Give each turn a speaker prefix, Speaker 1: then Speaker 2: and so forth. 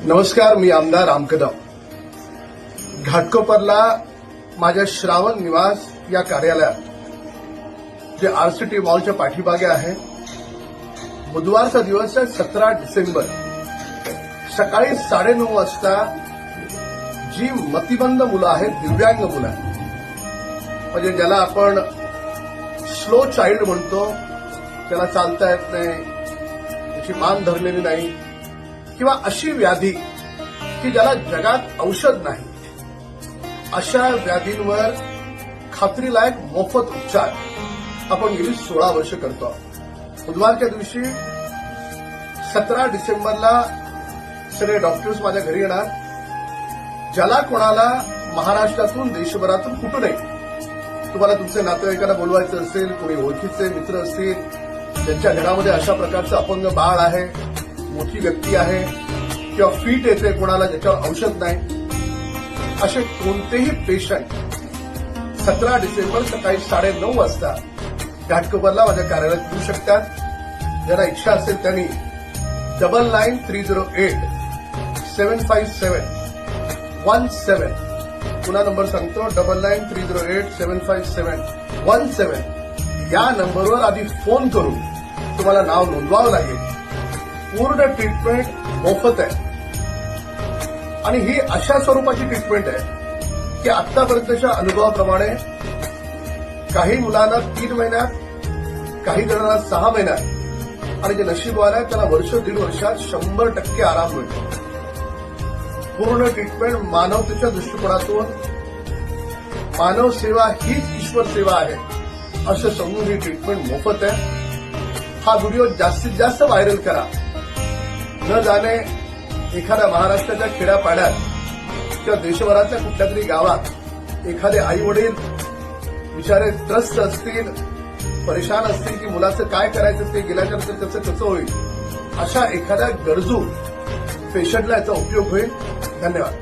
Speaker 1: नमस्कार, मी आमदार रामकदम. घाटकोपरला माझ्या श्रावण निवास या कार्यालयात जे आरसीटी मॉलच्या पाठीमागे आहे, बुधवारचा दिवस आहे 17 डिसेंबर. सकाळी 9:30 वाजता जी मतिमंद मुलं आहेत, दिव्यांग मुलं, म्हणजे ज्याला आपण स्लो चाइल्ड म्हणतो, त्याला चालता येत नाही, त्याची मान धरलेली नाही, किंवा अशी व्याधी की ज्याला जगात औषध नाही, अशा व्याधींवर खात्रीलायक मोफत उपचार आपण गेली 16 वर्ष करतो. बुधवारच्या दिवशी 17 डिसेंबरला सगळे डॉक्टर्स माझ्या घरी येणार. ज्याला कोणाला महाराष्ट्रातून, देशभरातून कुठूनही तुम्हाला तुमच्या नातेवाईकांना बोलवायचं असेल, कोणी ओळखीचे मित्र असतील, ज्यांच्या घरामध्ये अशा प्रकारचं अपंग बाळ आहे, मोठी व्यक्ती आहे, किंवा फीट येते कोणाला ज्याच्यावर औषध नाही, असे कोणतेही पेशंट 17 डिसेंबर सकाळी 9:30 वाजता घाटकोपरला माझ्या कार्यालयात येऊ शकतात. ज्यांना इच्छा असेल त्यांनी 9930875717, पुन्हा नंबर सांगतो, 9930875717, या नंबरवर आधी फोन करून तुम्हाला नाव नोंदवावं लागेल. पूर्ण ट्रीटमेंट मोफत आहे आणि ही अशा स्वरूपाची ट्रीटमेंट आहे की आतापर्यंतच्या अनुभवाप्रमाणे काही मुलांना 3 महिन्यात, काही जणांना 6 महिन्यात, आणि जे नशीबवान आहे त्याला वर्ष, 1.5 वर्षात 100% आराम मिळतो. पूर्ण ट्रीटमेंट मानवतेच्या दृष्टिकोनातून, मानव सेवा हीच ईश्वर सेवा आहे असं समजून ही ट्रीटमेंट मोफत आहे. हा व्हिडिओ जास्तीत जास्त व्हायरल करा. न जाणे एखाद्या महाराष्ट्राच्या खेड्यापाड्यात किंवा देशभरातल्या कुठल्या तरी गावात एखादे आई वडील बिचारे त्रस्त असतील, परेशान असतील की मुलाचं काय करायचं ते गेल्याच्यानंतर त्याचं कसं होईल, अशा एखाद्या गरजू पेशंटला याचा उपयोग होईल. धन्यवाद.